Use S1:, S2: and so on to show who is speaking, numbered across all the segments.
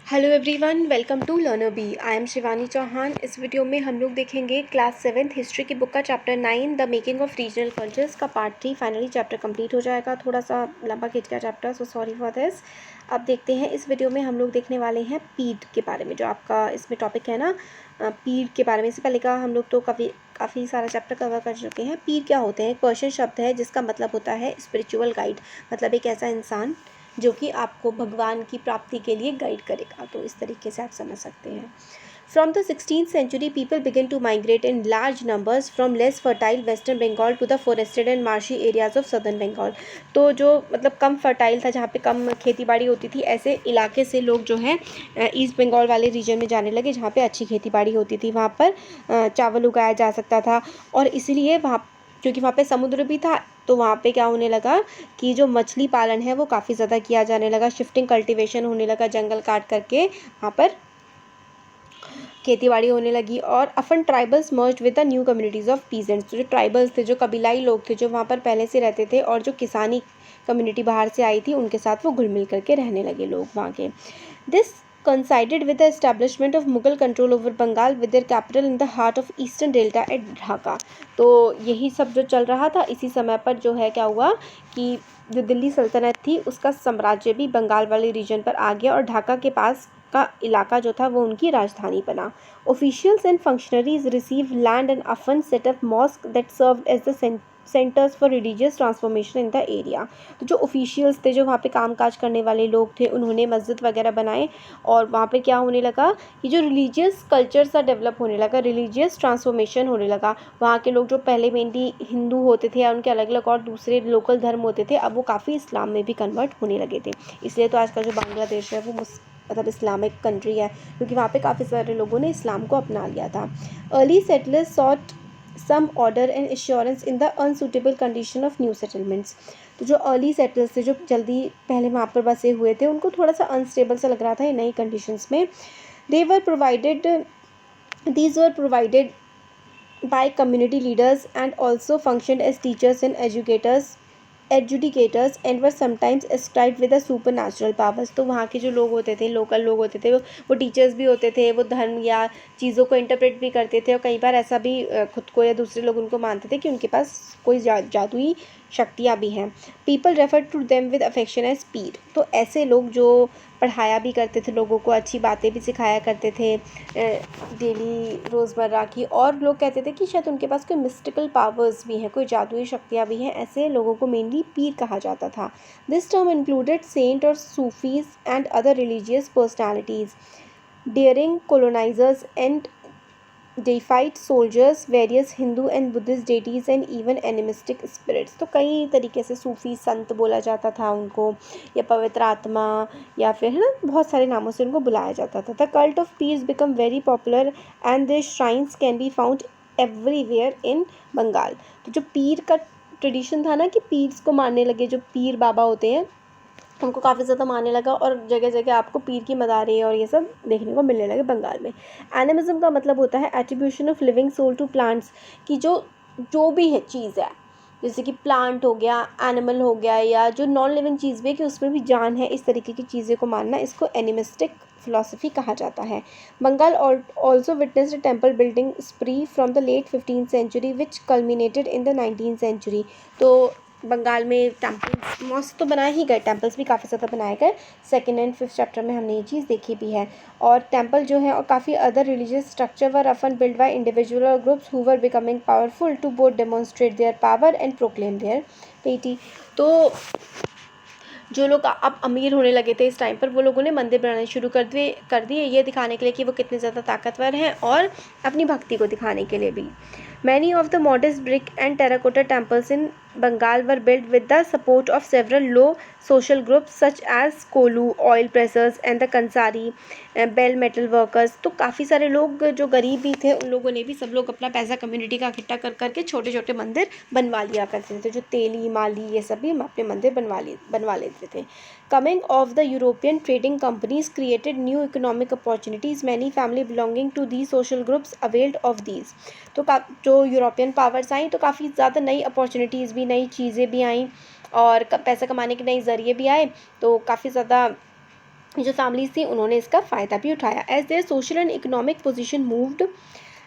S1: Hello everyone, welcome to Learner B. I am Shivani Chauhan. इस video में हम लोग देखेंगे क्लास 7th हिस्ट्री की बुक का chapter 9 the making of regional cultures का पार्ट 3। फाइनली चैप्टर कंप्लीट हो जाएगा। थोड़ा सा लंबा खींच गया chapter, so sorry for this. अब देखते हैं, इस वीडियो में हम लोग देखने वाले हैं पीड के बारे में, जो आपका इसमें टॉपिक है ना, पीड के बारे में। इससे पहले का हम लोग तो काफ़ी सारा चैप्टर कवर कर चुके हैं। पीड क्या होते हैं? पर्शियन शब्द है जिसका मतलब होता है स्पिरिचुअल गाइड, मतलब एक ऐसा इंसान जो कि आपको भगवान की प्राप्ति के लिए गाइड करेगा। तो इस तरीके से आप समझ सकते हैं। From the 16th century, people began to migrate in large numbers from less fertile western Bengal to the forested and marshy areas of southern Bengal। तो जो मतलब कम फर्टाइल था, जहाँ पे कम खेती बाड़ी होती थी, ऐसे इलाके से लोग जो है ईस्ट बंगाल वाले रीजन में जाने लगे, जहाँ पे अच्छी खेती बाड़ी होती थी। वहाँ पर चावल उगाया जा सकता था, और इसीलिए वहाँ, क्योंकि वहाँ पे समुद्र भी था, तो वहाँ पे क्या होने लगा कि जो मछली पालन है वो काफ़ी ज़्यादा किया जाने लगा। शिफ्टिंग कल्टीवेशन होने लगा, जंगल काट करके वहाँ पर खेतीबाड़ी होने लगी। और often tribals merged with the new communities of peasants. जो ट्राइबल्स थे, जो कबीलाई लोग थे, जो वहाँ पर पहले से रहते थे, और जो किसानी कम्युनिटी बाहर से आई थी, उनके साथ वो घुल मिल करके रहने लगे लोग वहाँ के। This coincided with the establishment of Mughal control over Bengal with their capital in the heart of eastern delta at Dhaka। तो यही सब जो चल रहा था, इसी समय पर जो है क्या हुआ कि जो दिल्ली सल्तनत थी उसका साम्राज्य भी बंगाल वाले रीजन पर आ गया, और ढाका के पास का इलाका जो था वो उनकी राजधानी बना। Officials and functionaries received land and often set up mosques that served as the centres for religious transformation in the area. तो जो ऑफिशियल्स थे, जो वहाँ पे कामकाज करने वाले लोग थे, उन्होंने मस्जिद वगैरह बनाए, और वहाँ पे क्या होने लगा कि जो रिलीजियस कल्चर सा डेवलप होने लगा, रिलीजियस ट्रांसफॉर्मेशन होने लगा। वहाँ के लोग जो पहले मेनली हिंदू होते थे, या उनके अलग अलग और दूसरे लोकल धर्म होते थे, अब वो काफ़ी इस्लाम में भी कन्वर्ट होने लगे थे। इसलिए तो आज का जो बांग्लादेश है वो मतलब इस्लामिक कंट्री है, क्योंकि वहाँ पे काफ़ी सारे लोगों ने इस्लाम को अपना लिया था। Early settlers sought some order and assurance in the unsuitable condition of new settlements। तो जो अर्ली सेटलर्स थे, जो जल्दी पहले वहाँ पर बसे हुए थे, उनको थोड़ा सा अनस्टेबल सा लग रहा था ये नई कंडीशंस में। these were provided by community leaders and also functioned as teachers and adjudicators and were sometimes ascribed with the super natural powers. तो वहाँ के जो लोग होते थे, लोकल लोग होते थे, वो टीचर्स भी होते थे, वो धर्म या चीज़ों को इंटरप्रेट भी करते थे, और कई बार ऐसा भी खुद को या दूसरे लोग उनको मानते थे कि उनके पास कोई जादुई शक्तियाँ भी हैं। People refer to them with affection as पीर। तो ऐसे लोग जो पढ़ाया भी करते थे, लोगों को अच्छी बातें भी सिखाया करते थे डेली रोज़मर्रा की, और लोग कहते थे कि शायद उनके पास कोई मिस्टिकल पावर्स भी हैं, कोई जादुई शक्तियाँ भी हैं। ऐसे लोगों को मेनली पीर कहा जाता था। दिस टर्म इंक्लूडेड सेंट और Sufis and other religious personalities, daring colonizers and deified soldiers, various Hindu and Buddhist deities and even animistic spirits। तो कई तरीके से सूफी संत बोला जाता था उनको, या पवित्र आत्मा, या फिर है ना, बहुत सारे नामों से उनको बुलाया जाता था। The cult of pirs become very popular and their shrines can be found everywhere in Bengal. तो जो पीर का ट्रेडिशन था ना, कि पीर्स को मानने लगे, जो पीर बाबा होते हैं उनको काफ़ी ज़्यादा मानने लगा, और जगह जगह आपको पीर की मज़ारें और ये सब देखने को मिलने लगे बंगाल में। एनिमिज्म का मतलब होता है attribution of living soul to plants, कि जो भी है चीज़ है, जैसे कि प्लांट हो गया, एनिमल हो गया, या जो नॉन लिविंग चीज़ भी है कि उसमें भी जान है, इस तरीके की चीज़ें को मानना, इसको एनिमिस्टिक फिलॉसफी कहा जाता है। Bengal also witnessed temple building spree from the late 15th century which culminated in the 19th century. तो बंगाल में टेम्पल्स मॉस्क तो बनाए ही गए, टेम्पल्स भी काफ़ी ज़्यादा बनाए गए। 2nd and 5th चैप्टर में हमने ये चीज़ देखी भी है। और टेम्पल जो है और काफ़ी other religious structure were often built by individual or groups who were becoming powerful to both demonstrate their power and proclaim their deity। तो जो लोग अब अमीर होने लगे थे इस टाइम पर, वो लोगों ने मंदिर बनाने शुरू कर दिए, ये दिखाने के लिए कि वो कितने ज़्यादा ताकतवर हैं, और अपनी भक्ति को दिखाने के लिए भी। Many of the modest brick and terracotta temples in Bengal were built with the support of several low social groups such as Kolu, oil pressers and the Kansari, bell metal workers। तो काफ़ी सारे लोग जो गरीब भी थे, उन लोगों ने भी, सब लोग अपना पैसा कम्युनिटी का इकट्ठा कर करके छोटे छोटे मंदिर बनवा लिया करते थे। तो जो तेली माली ये सब भी हम अपने मंदिर बनवा लेते थे। Coming of the European trading companies created new economic opportunities. Many family belonging to these social groups availed of these। तो जो यूरोपियन पावर्स आई, तो काफ़ी ज़्यादा नई अपॉर्चुनिटीज़ भी, नई चीज़ें भी आईं, और पैसा कमाने के नए ज़रिए भी आए। तो काफ़ी ज़्यादा जो फैमिलीज थी उन्होंने इसका फ़ायदा भी उठाया। As their social and economic position moved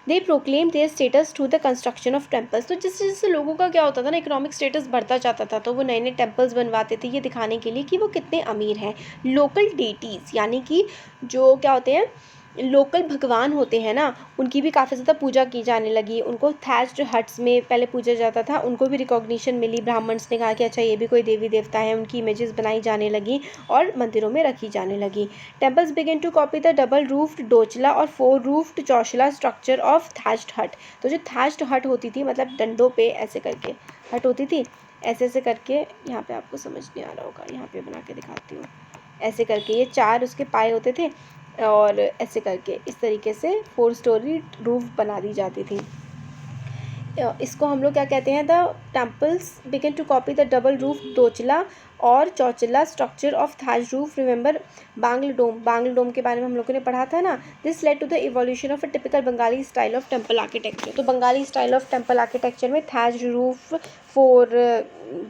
S1: they proclaim their status through the construction of temples. तो जिससे जिससे लोगों का क्या होता था ना, इकोनॉमिक स्टेटस बढ़ता जाता था, तो वो नए नए टेम्पल्स बनवाते थे ये दिखाने के लिए कि वो कितने अमीर हैं। लोकल डेटीज़ यानी कि जो क्या होते हैं, लोकल भगवान होते हैं ना, उनकी भी काफ़ी ज़्यादा पूजा की जाने लगी। उनको थैच्ड हट्स में पहले पूजा जाता था, उनको भी रिकॉग्निशन मिली। ब्राह्मण्स ने कहा कि अच्छा ये भी कोई देवी देवता है, उनकी इमेजेस बनाई जाने लगी और मंदिरों में रखी जाने लगी। Temples begin to copy the double roofed dochala और 4 roofed chauchala structure of thatched hut. तो जो थैच्ड हट होती थी, मतलब डंडों पे ऐसे करके हट होती थी, ऐसे ऐसे करके, यहाँ पे आपको समझ नहीं आ रहा होगा, यहाँ पे बना के दिखाती हूँ, ऐसे करके ये 4 उसके पाए होते थे और ऐसे करके इस तरीके से 4 स्टोरी रूफ बना दी जाती थी। इसको हम लोग क्या कहते हैं, the temples began to copy the double roof dochala और chauchala structure of thatch roof. Remember Bangla dome के बारे में हम लोगों ने पढ़ा था ना। This led to the evolution of a typical Bengali style of temple architecture. तो Bengali style of temple architecture में thatch roof, 4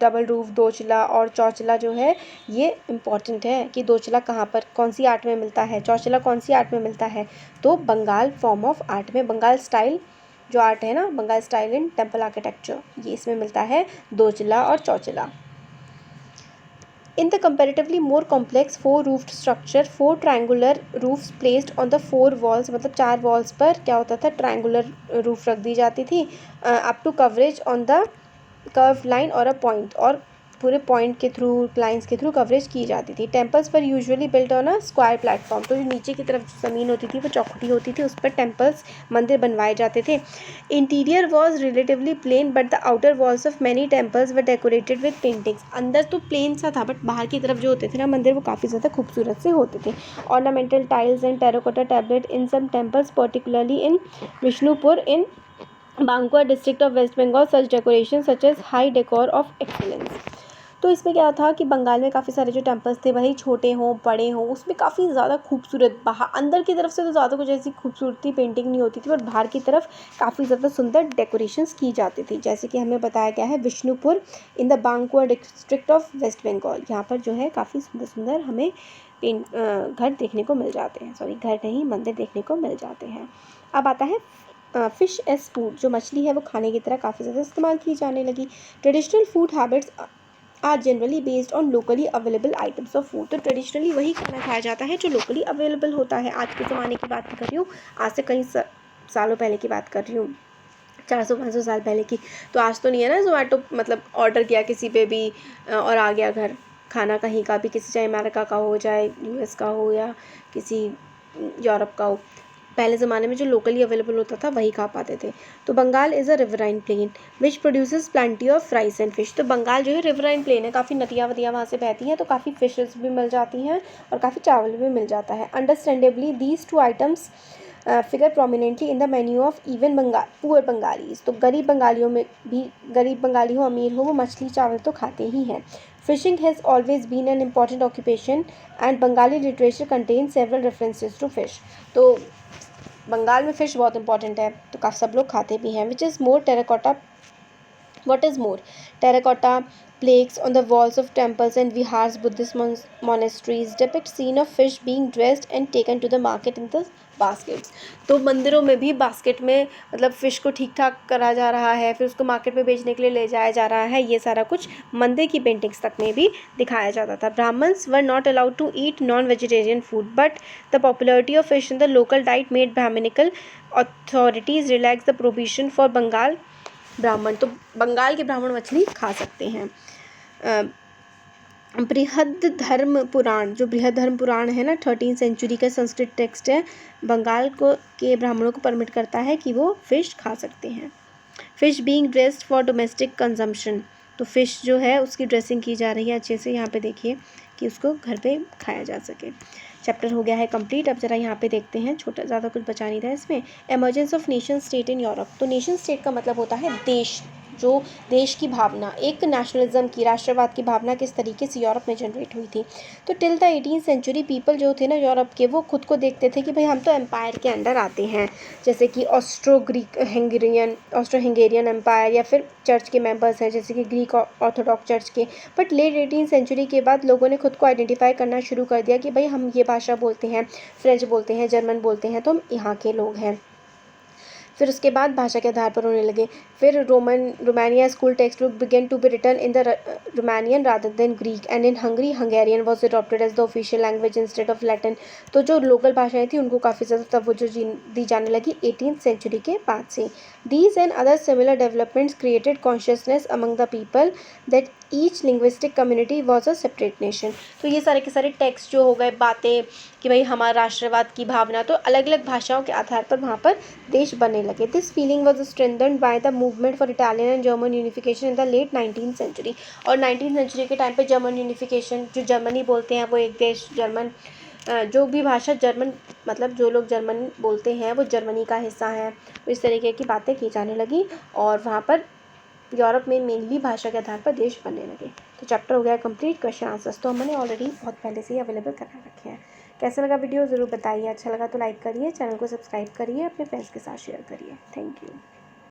S1: double roof, dochala और चौचला जो है ये इम्पॉर्टेंट है कि दोचला कहाँ पर कौन सी आर्ट में मिलता है, चौचला कौन सी आर्ट में मिलता है। तो बंगाल फॉर्म ऑफ आर्ट में, बंगाल स्टाइल जो आर्ट है ना, Bengal style in temple architecture, ये इसमें मिलता है दोचला और चौचला। In the comparatively more complex 4-roofed structure, 4 triangular roofs placed on the 4 walls, मतलब 4 walls पर क्या होता था, triangular roof रख दी जाती थी up to coverage on the curved line और a point, और पूरे पॉइंट के थ्रू, लाइंस के थ्रू कवरेज की जाती थी। टेम्पल्स पर usually built on a square platform. तो जो नीचे की तरफ ज़मीन होती थी वो चौखटी होती थी, उस पर टेम्पल्स, मंदिर बनवाए जाते थे। Interior was relatively plain but the outer walls of many temples were decorated with paintings. अंदर तो प्लेन सा था बट बाहर की तरफ जो होते थे ना मंदिर, वो काफ़ी ज़्यादा खूबसूरत से होते थे। Ornamental tiles and terracotta tablet in some temples, particularly in Vishnupur in Bankura district of West Bengal, such decoration such as high decor of excellence. तो इसमें क्या था कि बंगाल में काफ़ी सारे जो टेम्पल्स थे, वही छोटे हों बड़े हों, उसमें काफ़ी ज़्यादा खूबसूरत, बाहर अंदर की तरफ से तो ज़्यादा कुछ ऐसी खूबसूरती पेंटिंग नहीं होती थी, बट बाहर की तरफ काफ़ी ज़्यादा सुंदर डेकोरेशंस की जाती थी। जैसे कि हमें बताया गया है Vishnupur in the Bankura district of West Bengal, यहाँ पर जो है काफ़ी सुंदर सुंदर हमें घर देखने को मिल जाते हैं, सॉरी घर नहीं, मंदिर देखने को मिल जाते हैं। अब आता है फ़िश एज फूड। जो मछली है वो खाने की तरह काफ़ी ज़्यादा इस्तेमाल की जाने लगी। Traditional food habits are generally based on locally available items of food. तो ट्रेडिशनली वही खाना खाया जाता है जो लोकली अवेलेबल होता है। आज के ज़माने की बात कर रही हूँ, आज से कई सालों पहले की बात कर रही हूँ, 400-500 साल पहले की। तो आज तो नहीं है ना ज़ोमैटो, मतलब ऑर्डर किया किसी पे भी और आ गया घर खाना, कहीं का भी, किसी चाहे अमेरिका का हो, चाहे US का हो या किसी यूरोप का हो। पहले ज़माने में जो लोकली अवेलेबल होता था वही खा पाते थे। तो Bengal is a riverine plain which produces plenty of rice and fish. तो बंगाल जो है रिवराइन प्लेन है, काफ़ी नदियाँ वदियाँ वहाँ से बहती हैं, तो काफ़ी फिशेस भी मिल जाती हैं और काफ़ी चावल भी मिल जाता है। Understandably these 2 items figure prominently in the menu of even poor Bengalis. तो गरीब बंगालियों में भी, गरीब बंगाली हो अमीर हो, वो मछली चावल तो खाते ही हैं। Fishing has always been an important occupation and Bengali literature contain several references to fish. तो बंगाल में फ़िश बहुत इंपॉर्टेंट है, तो काफ़ी सब लोग खाते भी हैं। Which is more terracotta, what is more, terracotta plaques on the walls of temples and vihars, Buddhist monasteries depict scene of fish being dressed and taken to the market in the baskets। तो मंदिरों में भी basket में, मतलब fish को ठीक ठाक करा जा रहा है, फिर उसको मार्केट में बेचने के लिए ले जाया जा रहा है। ये सारा कुछ मंदिर की पेंटिंग्स तक में भी दिखाया जाता था। Brahmans were not allowed to eat non vegetarian food but the popularity of fish in the local diet made brahmanical authorities relax the provision for Bengal brahman. तो बंगाल के ब्राह्मण मछली खा सकते हैं। बृहद धर्म पुराण, जो बृहद धर्म पुराण है ना, 13वीं सेंचुरी का संस्कृत टेक्स्ट है, बंगाल को के ब्राह्मणों को परमिट करता है कि वो फ़िश खा सकते हैं। Fish being dressed for domestic consumption. तो फ़िश जो है उसकी ड्रेसिंग की जा रही है अच्छे से, यहाँ पे देखिए, कि उसको घर पे खाया जा सके। चैप्टर हो गया है कंप्लीट। अब जरा यहाँ पे देखते हैं, छोटा ज़्यादा कुछ बचा नहीं था इसमें। Emergence of nation state in Europe. तो नेशन स्टेट का मतलब होता है देश, जो देश की भावना, एक नेशनलिज्म की, राष्ट्रवाद की भावना किस तरीके से यूरोप में जनरेट हुई थी। तो till the 18th century people जो थे ना यूरोप के, वो खुद को देखते थे कि भाई हम तो एम्पायर के अंडर आते हैं, जैसे कि ऑस्ट्रो हंगेरियन एम्पायर, या फिर चर्च के मेंबर्स हैं जैसे कि ग्रीक ऑर्थोडॉक्स चर्च के। बट लेट 18th सेंचुरी के बाद लोगों ने खुद को आइडेंटिफाई करना शुरू कर दिया कि भाई हम ये भाषा बोलते हैं, फ्रेंच बोलते हैं, जर्मन बोलते हैं, तो हम यहाँ के लोग हैं। फिर उसके बाद भाषा के आधार पर होने लगे। फिर Romania school text book began to be written in the Romanian rather than Greek, and in Hungary Hungarian was adopted as the official language instead of Latin. तो जो लोकल भाषाएं थी उनको काफ़ी ज़्यादा तवज्जो दी जाने लगी 18th सेंचुरी के बाद से। These and other similar developments created consciousness among the people that each linguistic community was a separate nation. तो ये सारे के सारे टेक्स्ट जो हो गए, बातें कि भाई हमारा राष्ट्रवाद की भावना, तो अलग अलग भाषाओं के आधार पर वहाँ पर देश बनने लगे। This feeling was strengthened by the movement for Italian and German unification in the late 19th century. और 19th सेंचुरी के टाइम पे जर्मन यूनिफिकेशन, जो जर्मनी बोलते हैं वो एक देश, जर्मन जो भी भाषा जर्मन, मतलब जो लोग जर्मन बोलते हैं वो जर्मनी का हिस्सा है, तो इस तरीके की बातें की जाने लगी। और वहाँ पर यूरोप में मेनली भाषा के आधार पर देश बनने लगे। तो चैप्टर हो गया कंप्लीट। क्वेश्चन आंसर्स तो हमने ऑलरेडी बहुत पहले से ही अवेलेबल करा रखे हैं। कैसा लगा वीडियो ज़रूर बताइए, अच्छा लगा तो लाइक करिए, चैनल को सब्सक्राइब करिए, अपने फ्रेंड्स के साथ शेयर करिए। Thank you.